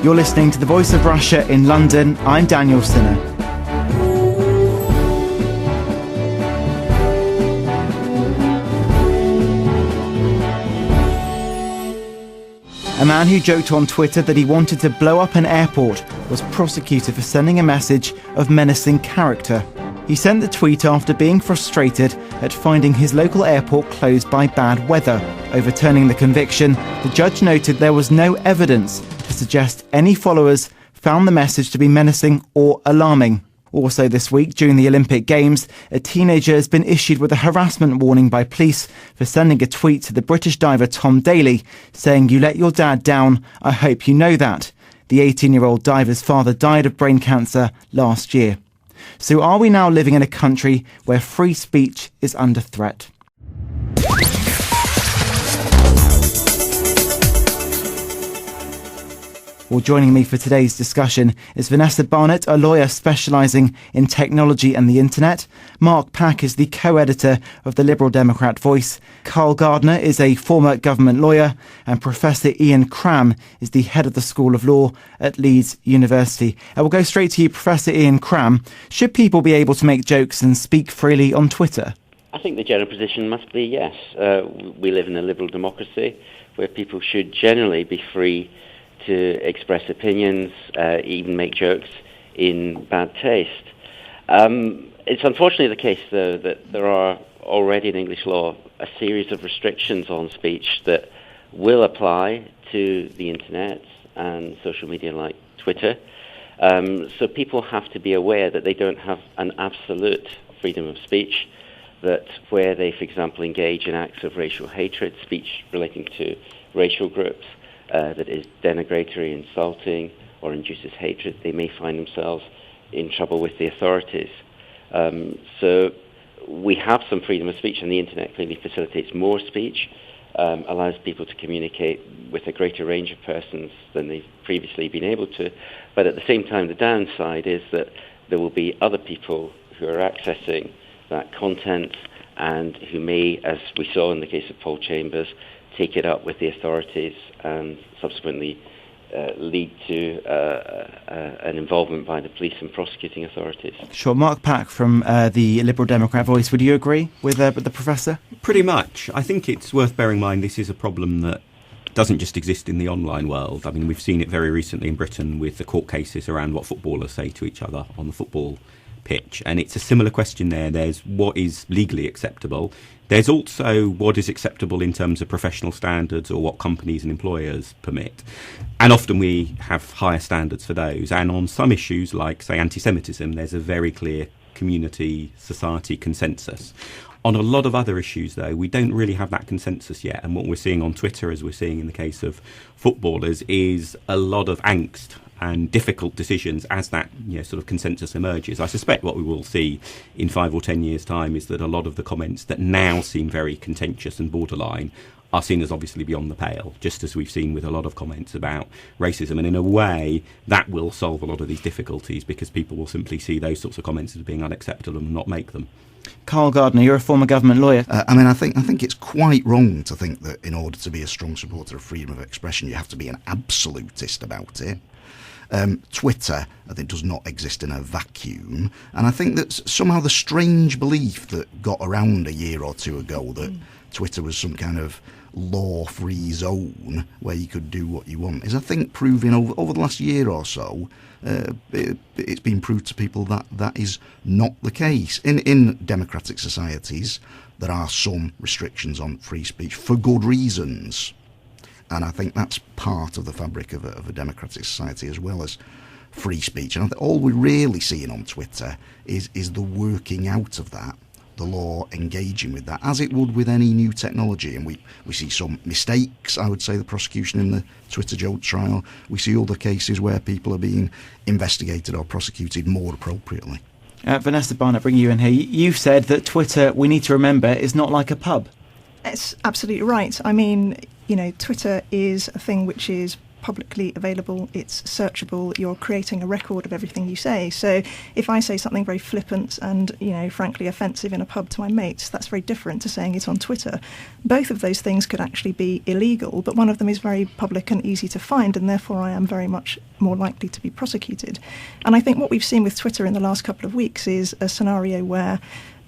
You're listening to The Voice of Russia in London. I'm Daniel Cinna. A man who joked on Twitter that he wanted to blow up an airport was prosecuted for sending a message of menacing character. He sent the tweet after being frustrated at finding his local airport closed by bad weather. Overturning the conviction, the judge noted there was no evidence to suggest any followers found the message to be menacing or alarming. Also this week, during the Olympic Games, a teenager has been issued with a harassment warning by police for sending a tweet to the British diver Tom Daley, saying, "You let your dad down, I hope you know that." The 18-year-old diver's father died of brain cancer last year. So are we now living in a country where free speech is under threat? Well, joining me for today's discussion is Vanessa Barnett, a lawyer specialising in technology and the internet. Mark Pack is the co-editor of the Liberal Democrat Voice. Carl Gardner is a former government lawyer, and Professor Ian Cram is the head of the School of Law at Leeds University. We'll go straight to you, Professor Ian Cram. Should people be able to make jokes and speak freely on Twitter? I think the general position must be yes. We live in a liberal democracy where people should generally be free to express opinions, even make jokes in bad taste. It's unfortunately the case, though, that there are already in English law a series of restrictions on speech that will apply to the internet and social media like Twitter. So people have to be aware that they don't have an absolute freedom of speech, that where they, for example, engage in acts of racial hatred, speech relating to racial groups, that is denigratory, insulting, or induces hatred, they may find themselves in trouble with the authorities. So we have some freedom of speech, and the internet clearly facilitates more speech, allows people to communicate with a greater range of persons than they've previously been able to. But at the same time, the downside is that there will be other people who are accessing that content and who may, as we saw in the case of Paul Chambers, take it up with the authorities and subsequently lead to an involvement by the police and prosecuting authorities. Sure. Mark Pack from the Liberal Democrat Voice. Would you agree with the Professor? Pretty much. I think it's worth bearing in mind this is a problem that doesn't just exist in the online world. I mean, we've seen it very recently in Britain with the court cases around what footballers say to each other on the football pitch. And it's a similar question there. There's what is legally acceptable. There's also what is acceptable in terms of professional standards or what companies and employers permit. And often we have higher standards for those. And on some issues like, say, anti-Semitism, there's a very clear community, society consensus. On a lot of other issues, though, we don't really have that consensus yet. And what we're seeing on Twitter, as we're seeing in the case of footballers, is a lot of angst and difficult decisions as that sort of consensus emerges. I suspect what we will see in 5 or 10 years' time is that a lot of the comments that now seem very contentious and borderline are seen as obviously beyond the pale, just as we've seen with a lot of comments about racism. And in a way, that will solve a lot of these difficulties because people will simply see those sorts of comments as being unacceptable and not make them. Carl Gardner, you're a former government lawyer. I think it's quite wrong to think that in order to be a strong supporter of freedom of expression, you have to be an absolutist about it. Twitter, I think, does not exist in a vacuum, and I think that somehow the strange belief that got around a year or two ago that Twitter was some kind of law-free zone where you could do what you want is, I think, proving over the last year or so, it's been proved to people that that is not the case. In democratic societies, there are some restrictions on free speech for good reasons. And I think that's part of the fabric of a democratic society as well as free speech. And I think all we're really seeing on Twitter is the working out of that, the law engaging with that, as it would with any new technology. And we see some mistakes, I would say, the prosecution in the Twitter joke trial. We see other cases where people are being investigated or prosecuted more appropriately. Vanessa Barnett, bring you in here. You've said that Twitter, we need to remember, is not like a pub. It's absolutely right. I mean, Twitter is a thing which is publicly available, it's searchable, you're creating a record of everything you say. So if I say something very flippant and, frankly offensive in a pub to my mates, that's very different to saying it on Twitter. Both of those things could actually be illegal, but one of them is very public and easy to find, and therefore I am very much more likely to be prosecuted. And I think what we've seen with Twitter in the last couple of weeks is a scenario where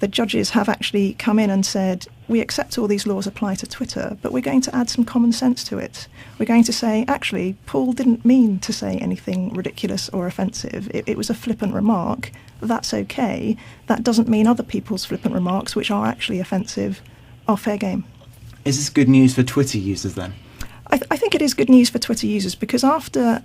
the judges have actually come in and said, we accept all these laws apply to Twitter, but we're going to add some common sense to it. We're going to say, actually, Paul didn't mean to say anything ridiculous or offensive. It was a flippant remark. That's okay. That doesn't mean other people's flippant remarks, which are actually offensive, are fair game. Is this good news for Twitter users then? I think it is good news for Twitter users because after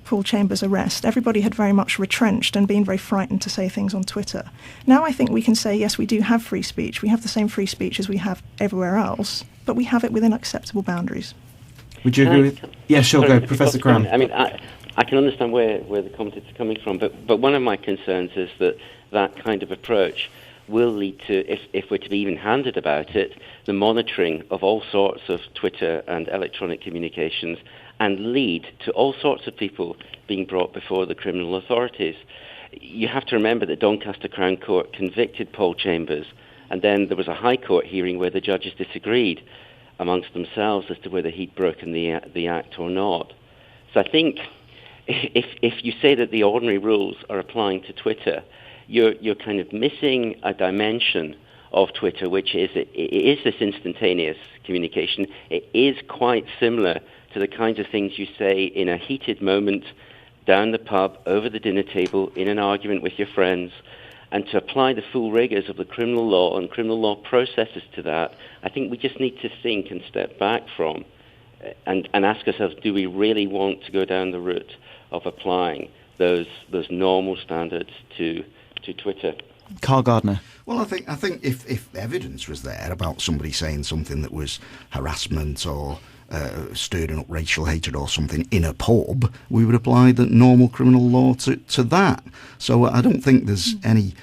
Paul Chambers' arrest, everybody had very much retrenched and been very frightened to say things on Twitter. Now I think we can say, yes, we do have free speech. We have the same free speech as we have everywhere else, but we have it within acceptable boundaries. Would you agree with... Yeah, sure, go, Professor Cram. I mean, I can understand where the comments are coming from, but one of my concerns is that kind of approach will lead to, if we're to be even-handed about it, the monitoring of all sorts of Twitter and electronic communications and lead to all sorts of people being brought before the criminal authorities. You have to remember that Doncaster Crown Court convicted Paul Chambers, and then there was a High Court hearing where the judges disagreed amongst themselves as to whether he'd broken the act or not. So I think if you say that the ordinary rules are applying to Twitter, you're kind of missing a dimension of Twitter, which is it is this instantaneous communication. It is quite similar to the kinds of things you say in a heated moment down the pub, over the dinner table, in an argument with your friends. And to apply the full rigours of the criminal law and criminal law processes to that, I think we just need to think and step back from and ask ourselves, do we really want to go down the route of applying those normal standards to Twitter? Carl Gardner. Well, I think if evidence was there about somebody saying something that was harassment or stirring up racial hatred or something in a pub, we would apply the normal criminal law to that. So I don't think there's any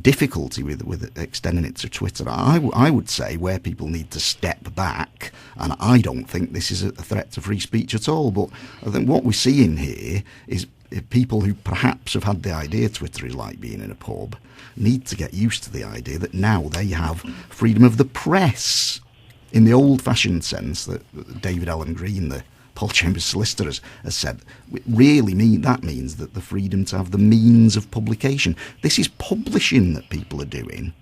difficulty with extending it to Twitter. I would say where people need to step back, and I don't think this is a threat to free speech at all, but I think what we're seeing here is people who perhaps have had the idea Twitter is like being in a pub need to get used to the idea that now they have freedom of the press in the old-fashioned sense that David Allen Green, the Paul Chambers solicitor, has said. That means that the freedom to have the means of publication. This is publishing that people are doing.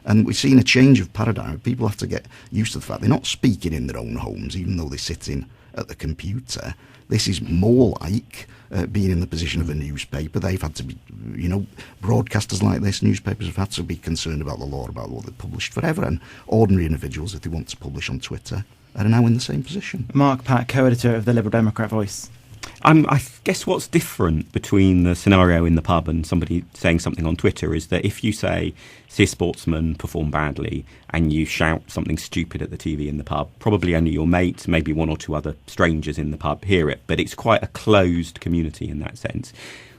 And we've seen a change of paradigm. People have to get used to the fact they're not speaking in their own homes, even though they're sitting at the computer. This is more like being in the position of a newspaper. They've had to be, broadcasters like this, newspapers have had to be concerned about the law, about what they've published forever. And ordinary individuals, if they want to publish on Twitter, are now in the same position. Mark Pack, co-editor of the Liberal Democrat Voice. I guess what's different between the scenario in the pub and somebody saying something on Twitter is that if you see a sportsman perform badly and you shout something stupid at the TV in the pub, probably only your mates, maybe one or two other strangers in the pub hear it, but it's quite a closed community in that sense.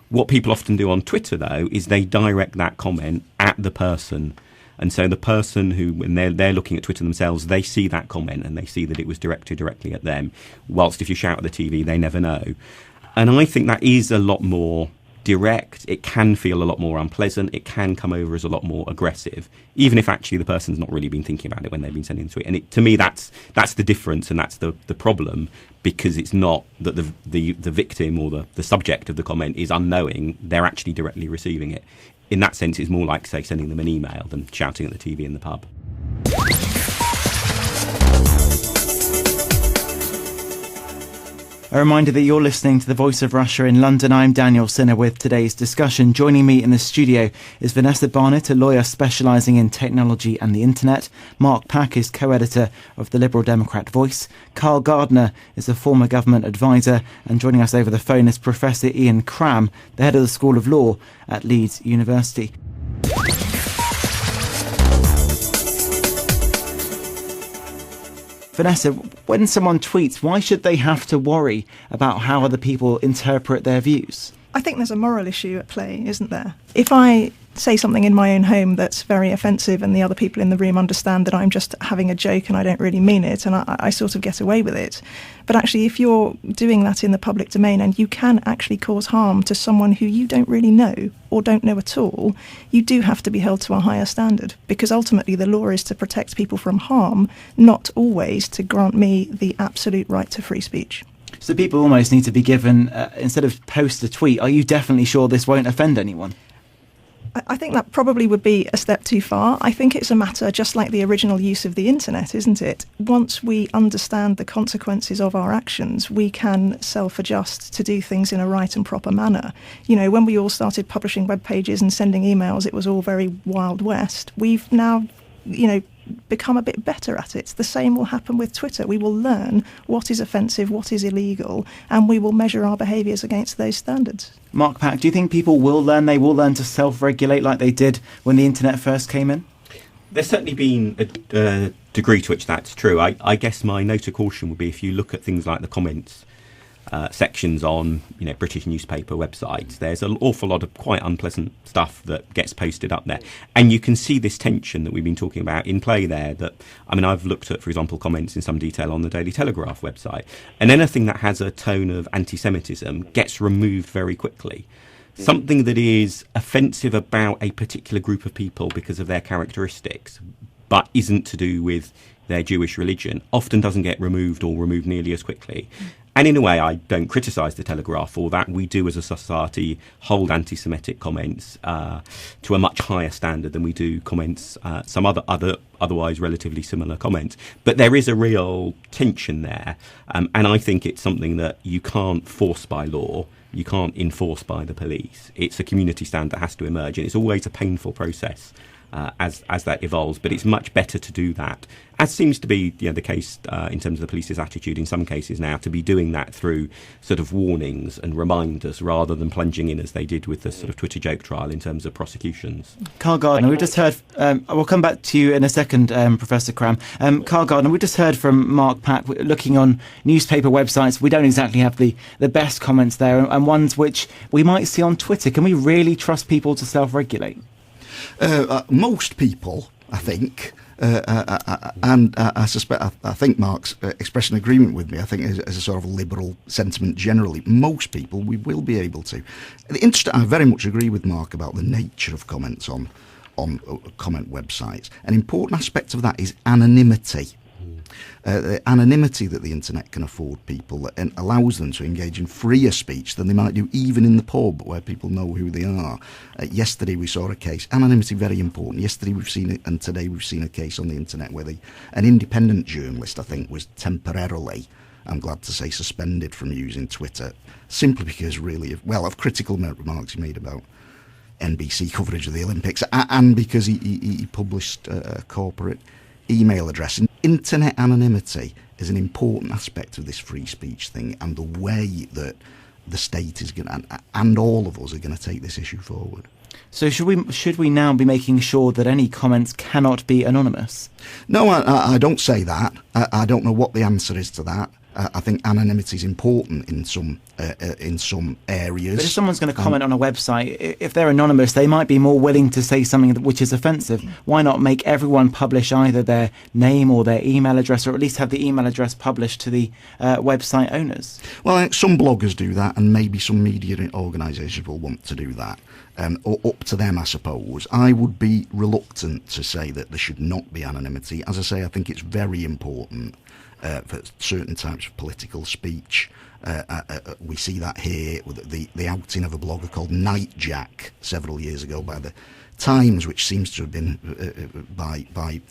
What people often do on Twitter, though, is they direct that comment at the person. And so the person who, when they're looking at Twitter themselves, they see that comment and they see that it was directed directly at them, whilst if you shout at the TV, they never know. And I think that is a lot more direct. It can feel a lot more unpleasant. It can come over as a lot more aggressive, even if actually the person's not really been thinking about it when they've been sending the tweet. And to me, that's the difference, and that's the problem, because it's not that the victim or the subject of the comment is unknowing. They're actually directly receiving it. In that sense, it's more like, say, sending them an email than shouting at the TV in the pub. A reminder that you're listening to The Voice of Russia in London. I'm Daniel Cinna with today's discussion. Joining me in the studio is Vanessa Barnett, a lawyer specialising in technology and the internet. Mark Pack is co-editor of the Liberal Democrat Voice. Carl Gardner is a former government advisor. And joining us over the phone is Professor Ian Cram, the head of the School of Law at Leeds University. Vanessa, when someone tweets, why should they have to worry about how other people interpret their views? I think there's a moral issue at play, isn't there? If I say something in my own home that's very offensive and the other people in the room understand that I'm just having a joke and I don't really mean it, and I sort of get away with it. But actually, if you're doing that in the public domain and you can actually cause harm to someone who you don't really know or don't know at all, you do have to be held to a higher standard, because ultimately the law is to protect people from harm, not always to grant me the absolute right to free speech. So people almost need to be given, instead of post a tweet, are you definitely sure this won't offend anyone? I think that probably would be a step too far. I think it's a matter, just like the original use of the internet, isn't it? Once we understand the consequences of our actions, we can self-adjust to do things in a right and proper manner. You know, when we all started publishing web pages and sending emails, it was all very Wild West. We've now, become a bit better at it. The same will happen with Twitter. We will learn what is offensive, what is illegal, and we will measure our behaviours against those standards. Mark Pack, do you think people will learn? They will learn to self-regulate like they did when the internet first came in? There's certainly been a degree to which that's true. I guess my note of caution would be if you look at things like the comments sections on British newspaper websites, there's an awful lot of quite unpleasant stuff that gets posted up there, and you can see this tension that we've been talking about in play there. That I've looked at, for example, comments in some detail on the Daily Telegraph website, and anything that has a tone of anti-Semitism gets removed very quickly. Something that is offensive about a particular group of people because of their characteristics, but isn't to do with their Jewish religion, often doesn't get removed or removed nearly as quickly. And in a way, I don't criticise the Telegraph for that. We do, as a society, hold anti-Semitic comments to a much higher standard than we do comments, some otherwise relatively similar comments. But there is a real tension there, and I think it's something that you can't force by law. You can't enforce by the police. It's a community stand that has to emerge, and it's always a painful process as that evolves. But it's much better to do that, as seems to be the case in terms of the police's attitude in some cases now, to be doing that through sort of warnings and reminders rather than plunging in as they did with the sort of Twitter joke trial in terms of prosecutions. Carl Gardner, we just heard, we'll come back to you in a second, Professor Cram. Carl Gardner, we just heard from Mark Pack, looking on newspaper websites, we don't exactly have the best comments there, and ones which we might see on Twitter. Can we really trust people to self-regulate? Most people, I think, and I suspect, I think Mark's expressing agreement with me. I think as a sort of liberal sentiment generally, most people we will be able to. I very much agree with Mark about the nature of comments on comment websites. An important aspect of that is anonymity. The anonymity that the internet can afford people and allows them to engage in freer speech than they might do even in the pub where people know who they are. Yesterday we saw a case, anonymity very important. Yesterday we've seen it, and today we've seen a case on the internet where an independent journalist, I think, was temporarily, I'm glad to say, suspended from using Twitter simply because of critical remarks he made about NBC coverage of the Olympics, and because he published a corporate email address. And internet anonymity is an important aspect of this free speech thing, and the way that the state is going to, and all of us are going to take this issue forward. So should we now be making sure that any comments cannot be anonymous? No, I don't say that. I don't know what the answer is to that. I think anonymity is important in some areas. But if someone's going to comment on a website, if they're anonymous, they might be more willing to say something which is offensive. Why not make everyone publish either their name or their email address, or at least have the email address published to the website owners? Well, I think some bloggers do that, and maybe some media organisations will want to do that. Or up to them, I suppose. I would be reluctant to say that there should not be anonymity. As I say, I think it's very important for certain types of political speech. We see that here with the outing of a blogger called Nightjack several years ago by the Times, which seems to have been by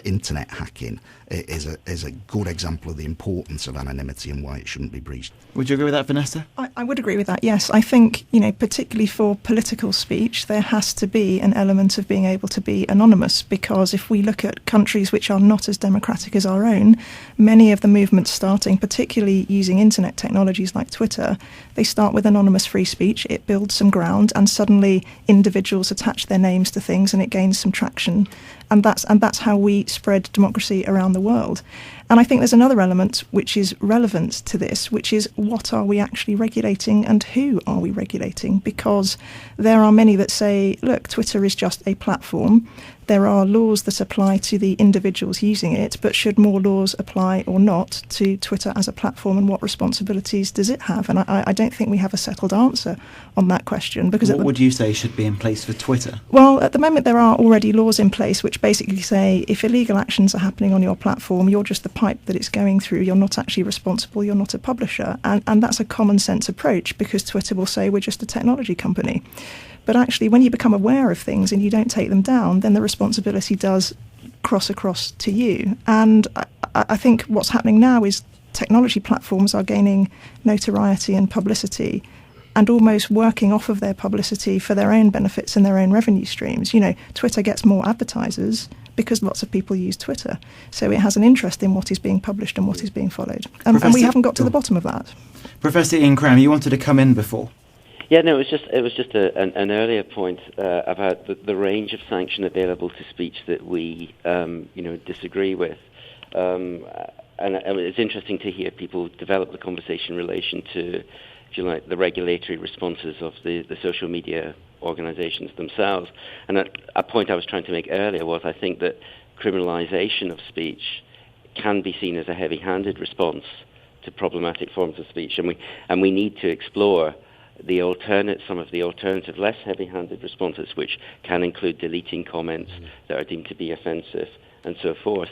internet hacking, is a good example of the importance of anonymity and why it shouldn't be breached. Would you agree with that, Vanessa? I would agree with that, yes. I think, particularly for political speech, there has to be an element of being able to be anonymous, because if we look at countries which are not as democratic as our own, many of the movements starting, particularly using internet technologies like Twitter, they start with anonymous free speech, it builds some ground, and suddenly individuals attach their names to things and it gains some traction. And that's how we spread democracy around the world. And I think there's another element which is relevant to this, which is what are we actually regulating and who are we regulating? Because there are many that say, look, Twitter is just a platform. There are laws that apply to the individuals using it, but should more laws apply or not to Twitter as a platform, and what responsibilities does it have? And I don't think we have a settled answer on that question. Because what would you say should be in place for Twitter? Well, at the moment there are already laws in place which basically say if illegal actions are happening on your platform, you're just the pipe that it's going through. You're not actually responsible. You're not a publisher. And that's a common sense approach, because Twitter will say we're just a technology company. But actually, when you become aware of things and you don't take them down, then the responsibility does cross across to you. And I think what's happening now is technology platforms are gaining notoriety and publicity and almost working off of their publicity for their own benefits and their own revenue streams. You know, Twitter gets more advertisers because lots of people use Twitter. So it has an interest in what is being published and what is being followed. And we haven't got to the bottom of that. Professor Ian Cram, you wanted to come in before. Yeah, no, it was just an earlier point about the range of sanction available to speech that we disagree with, and it's interesting to hear people develop the conversation in relation to, if you like, the regulatory responses of the social media organisations themselves. And a point I was trying to make earlier was I think that criminalisation of speech can be seen as a heavy-handed response to problematic forms of speech, and we need to explore some of the alternative, less heavy-handed responses, which can include deleting comments that are deemed to be offensive and so forth.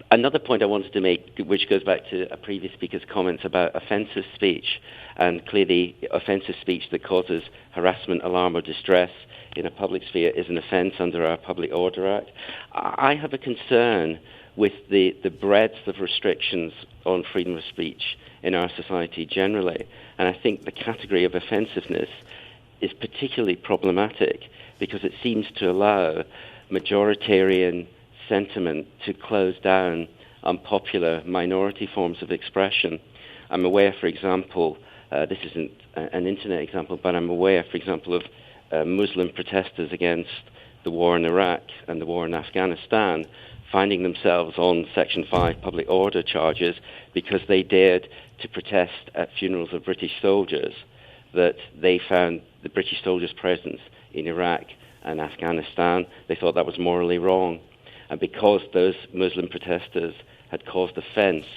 Another point I wanted to make, which goes back to a previous speaker's comments about offensive speech, and clearly offensive speech that causes harassment, alarm or distress in a public sphere is an offence under our Public Order Act. I have a concern with the breadth of restrictions on freedom of speech in our society generally. And I think the category of offensiveness is particularly problematic because it seems to allow majoritarian sentiment to close down unpopular minority forms of expression. I'm aware, for example, this isn't an internet example, but I'm aware, for example, of Muslim protesters against the war in Iraq and the war in Afghanistan finding themselves on Section 5 public order charges because they dared to protest at funerals of British soldiers that they found the British soldiers' presence in Iraq and Afghanistan. They thought that was morally wrong. And because those Muslim protesters had caused offence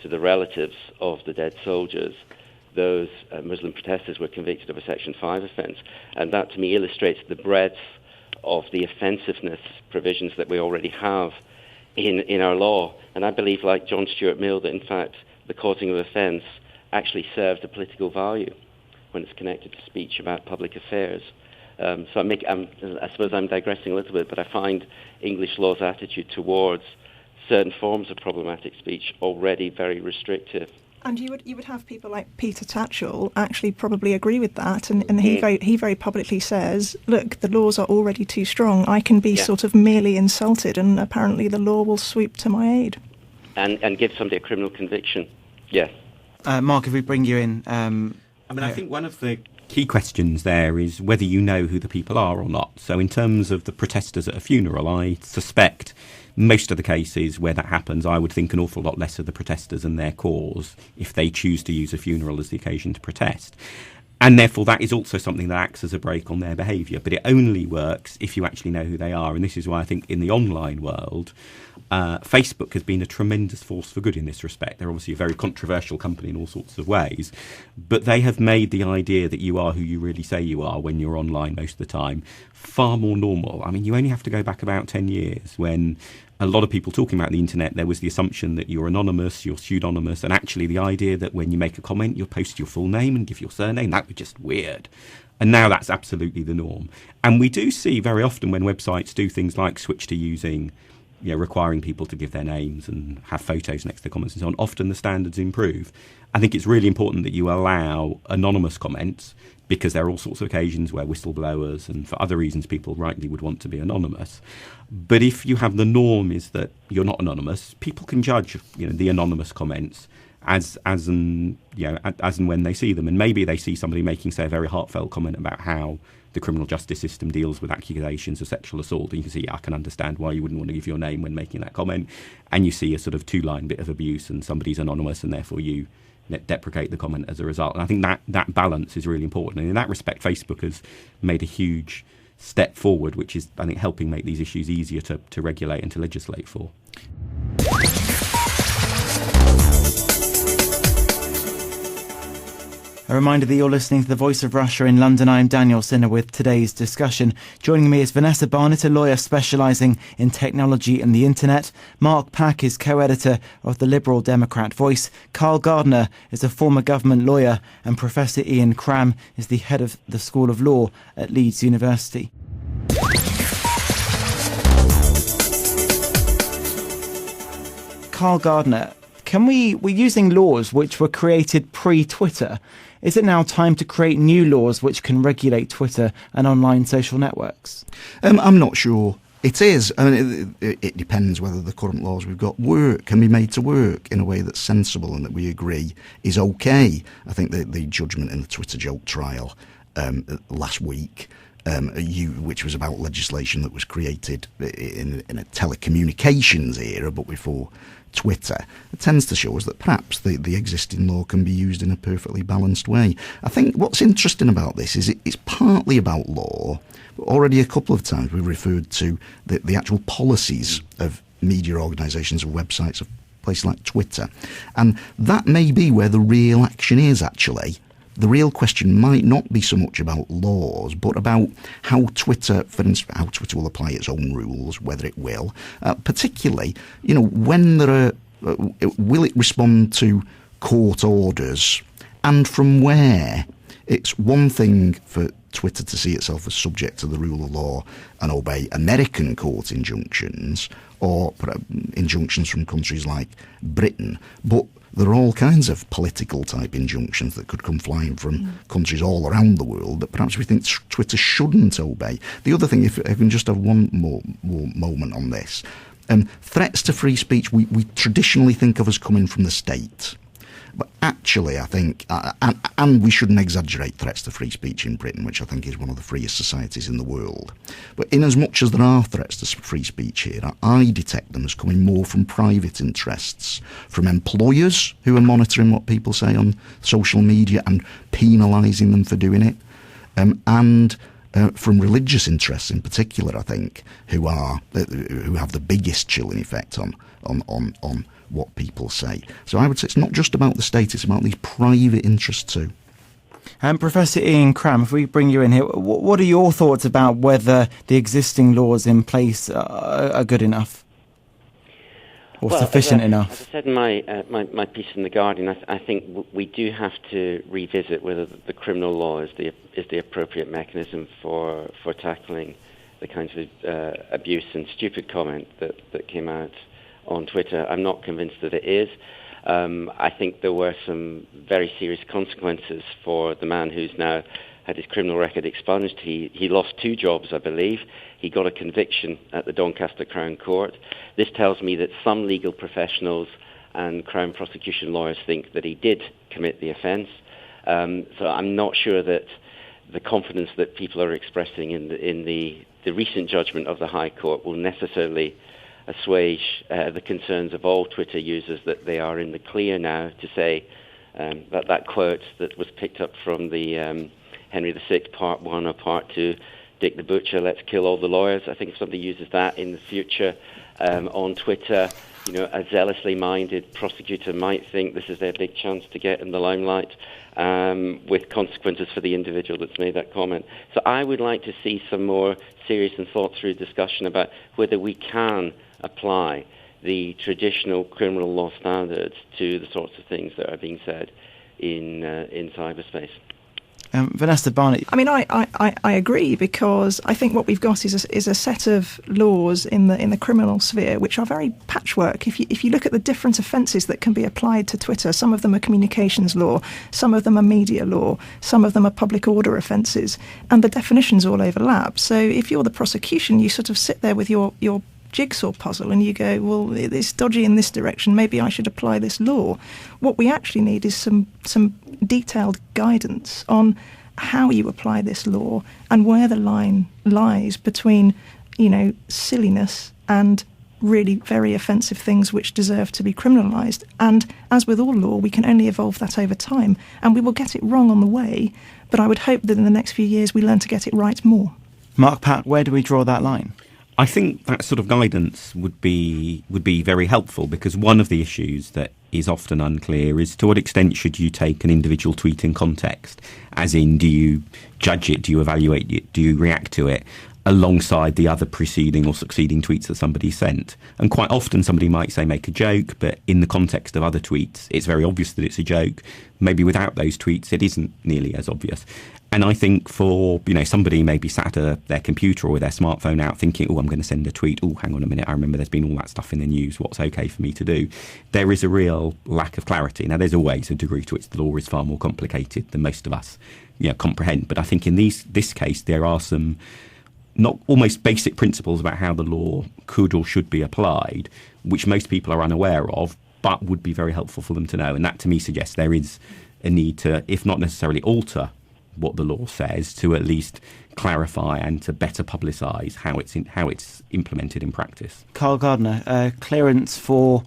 to the relatives of the dead soldiers, those Muslim protesters were convicted of a Section 5 offence. And that, to me, illustrates the breadth of the offensiveness provisions that we already have in our law. And I believe, like John Stuart Mill, that in fact the causing of offence actually serves a political value when it's connected to speech about public affairs. So I suppose I'm digressing a little bit, but I find English law's attitude towards certain forms of problematic speech already very restrictive. And you would have people like Peter Tatchell actually probably agree with that, and he very publicly says, look, the laws are already too strong. I can be sort of merely insulted, and apparently the law will swoop to my aid. And give somebody a criminal conviction. Yes. Mark, if we bring you in... I think one of the key questions there is whether you know who the people are or not. So in terms of the protesters at a funeral, I suspect most of the cases where that happens, I would think an awful lot less of the protesters and their cause if they choose to use a funeral as the occasion to protest. And therefore that is also something that acts as a brake on their behaviour. But it only works if you actually know who they are. And this is why I think in the online world, Facebook has been a tremendous force for good in this respect. They're obviously a very controversial company in all sorts of ways, but they have made the idea that you are who you really say you are when you're online most of the time far more normal. I mean, you only have to go back about 10 years when a lot of people talking about the internet, there was the assumption that you're anonymous, you're pseudonymous, and actually the idea that when you make a comment, you'll post your full name and give your surname, that was just weird. And now that's absolutely the norm. And we do see very often when websites do things like switch to using, requiring people to give their names and have photos next to their comments and so on, often the standards improve. I think it's really important that you allow anonymous comments because there are all sorts of occasions where whistleblowers and for other reasons people rightly would want to be anonymous. But if you have the norm is that you're not anonymous, people can judge the anonymous comments as and when they see them. And maybe they see somebody making, say, a very heartfelt comment about how the criminal justice system deals with accusations of sexual assault. And you can see, I can understand why you wouldn't want to give your name when making that comment. And you see a sort of 2-line bit of abuse and somebody's anonymous and therefore you deprecate the comment as a result. And I think that balance is really important. And in that respect, Facebook has made a huge step forward, which is, I think, helping make these issues easier to regulate and to legislate for. A reminder that you're listening to The Voice of Russia in London. I'm Daniel Cinna with today's discussion. Joining me is Vanessa Barnett, a lawyer specialising in technology and the internet. Mark Pack is co-editor of the Liberal Democrat Voice. Carl Gardner is a former government lawyer, and Professor Ian Cram is the head of the School of Law at Leeds University. Carl Gardner, we're using laws which were created pre-Twitter. Is it now time to create new laws which can regulate Twitter and online social networks? I'm not sure it is. I mean, it depends whether the current laws we've got can be made to work in a way that's sensible and that we agree is okay. I think the judgment in the Twitter joke trial last week, which was about legislation that was created in a telecommunications era, but before Twitter, it tends to show us that perhaps the existing law can be used in a perfectly balanced way. I think what's interesting about this is it's partly about law, but already a couple of times we've referred to the actual policies of media organisations and websites of places like Twitter. And that may be where the real action is, actually. The real question might not be so much about laws, but about how Twitter, for instance, how Twitter will apply its own rules, whether it will. Particularly, when will it respond to court orders, and from where? It's one thing for Twitter to see itself as subject to the rule of law and obey American court injunctions or injunctions from countries like Britain, but there are all kinds of political type injunctions that could come flying from countries all around the world that perhaps we think Twitter shouldn't obey. The other thing, if I can just have one more moment on this, threats to free speech we traditionally think of as coming from the state. But actually, I think, and we shouldn't exaggerate threats to free speech in Britain, which I think is one of the freest societies in the world. But in as much as there are threats to free speech here, I detect them as coming more from private interests, from employers who are monitoring what people say on social media and penalising them for doing it, and from religious interests in particular, I think, who have the biggest chilling effect on what people say. So I would say it's not just about the state, it's about these private interests too. And Professor Ian Cram, if we bring you in here, what are your thoughts about whether the existing laws in place are good enough or sufficient enough? As I said in my piece in The Guardian, I think we do have to revisit whether the criminal law is the appropriate mechanism for tackling the kinds of abuse and stupid comment that came out on Twitter. I'm not convinced that it is. I think there were some very serious consequences for the man who's now had his criminal record expunged. He lost 2 jobs, I believe. He got a conviction at the Doncaster Crown Court. This tells me that some legal professionals and Crown prosecution lawyers think that he did commit the offence. So I'm not sure that the confidence that people are expressing in the recent judgment of the High Court will necessarily assuage the concerns of all Twitter users that they are in the clear now to say that quote that was picked up from the Henry VI Part 1 or Part 2, Dick the Butcher, let's kill all the lawyers. I think if somebody uses that in the future on Twitter, a zealously minded prosecutor might think this is their big chance to get in the limelight, with consequences for the individual that's made that comment. So I would like to see some more serious and thought-through discussion about whether we can apply the traditional criminal law standards to the sorts of things that are being said in cyberspace. Vanessa Barnett. I mean, I agree, because I think what we've got is a set of laws in the criminal sphere which are very patchwork. If you look at the different offences that can be applied to Twitter, some of them are communications law, some of them are media law, some of them are public order offences, and the definitions all overlap. So if you're the prosecution, you sort of sit there with your jigsaw puzzle and you go, well, it's dodgy in this direction, maybe I should apply this law. What we actually need is some detailed guidance on how you apply this law and where the line lies between, silliness and really very offensive things which deserve to be criminalised. And as with all law, we can only evolve that over time, and we will get it wrong on the way, but I would hope that in the next few years we learn to get it right more. Mark, Pat, where do we draw that line? I think that sort of guidance would be very helpful, because one of the issues that is often unclear is to what extent should you take an individual tweet in context? As in, do you judge it, do you evaluate it, do you react to it alongside the other preceding or succeeding tweets that somebody sent? And quite often somebody might say make a joke, but in the context of other tweets it's very obvious that it's a joke. Maybe without those tweets it isn't nearly as obvious. And I think for, somebody maybe sat at their computer or with their smartphone out thinking, I'm going to send a tweet. Hang on a minute, I remember there's been all that stuff in the news. What's okay for me to do? There is a real lack of clarity. Now, there's always a degree to which the law is far more complicated than most of us comprehend. But I think in this case, there are some not almost basic principles about how the law could or should be applied, which most people are unaware of, but would be very helpful for them to know. And that, to me, suggests there is a need to, if not necessarily alter what the law says, to at least clarify and to better publicise how it's implemented in practice. Carl Gardner, clearance for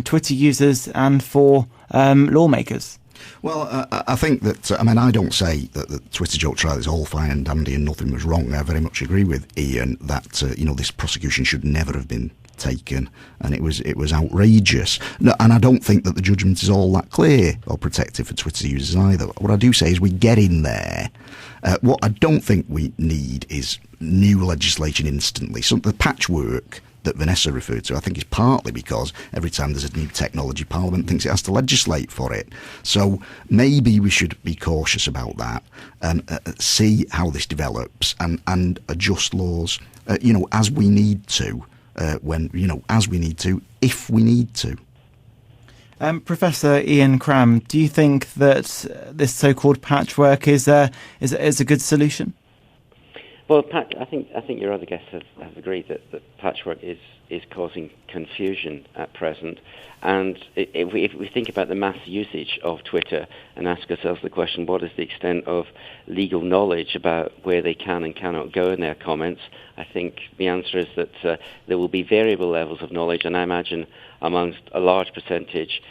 Twitter users and for lawmakers. Well, I think that, I don't say that the Twitter joke trial is all fine and dandy and nothing was wrong. I very much agree with Ian that, this prosecution should never have been taken, and it was outrageous. No, and I don't think that the judgment is all that clear or protective for Twitter users either. What I do say is we get in there. What I don't think we need is new legislation instantly. Some of the patchwork that Vanessa referred to, I think, is partly because every time there's a new technology, Parliament thinks it has to legislate for it. So maybe we should be cautious about that and see how this develops and adjust laws, as we need to. As we need to, if we need to. Professor Ian Cram, do you think that this so-called patchwork is a good solution? Well, Pat, I think your other guests have agreed that patchwork is causing confusion at present. And if we think about the mass usage of Twitter and ask ourselves the question, what is the extent of legal knowledge about where they can and cannot go in their comments, I think the answer is that there will be variable levels of knowledge, and I imagine amongst a large percentage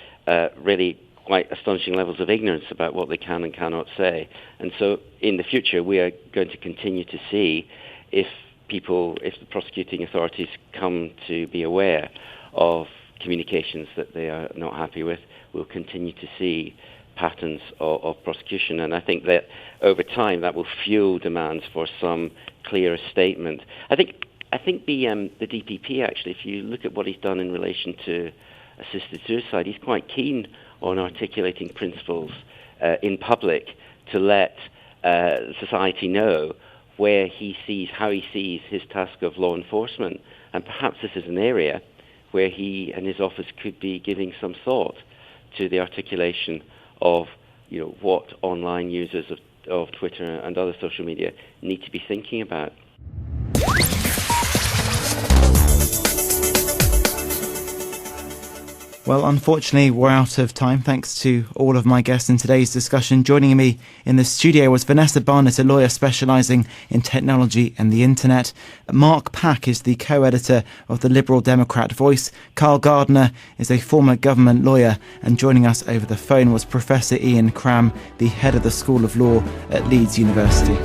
really quite astonishing levels of ignorance about what they can and cannot say. And so in the future we are going to continue to see if the prosecuting authorities come to be aware of communications that they are not happy with, we'll continue to see patterns of prosecution. And I think that over time that will fuel demands for some clearer statement. I think the DPP, actually, if you look at what he's done in relation to assisted suicide, he's quite keen on articulating principles in public to let society know how he sees his task of law enforcement. And perhaps this is an area where he and his office could be giving some thought to the articulation of what online users of Twitter and other social media need to be thinking about. Well, unfortunately, we're out of time. Thanks to all of my guests in today's discussion. Joining me in the studio was Vanessa Barnett, a lawyer specialising in technology and the internet. Mark Pack is the co-editor of the Liberal Democrat Voice. Carl Gardner is a former government lawyer. And joining us over the phone was Professor Ian Cram, the head of the School of Law at Leeds University.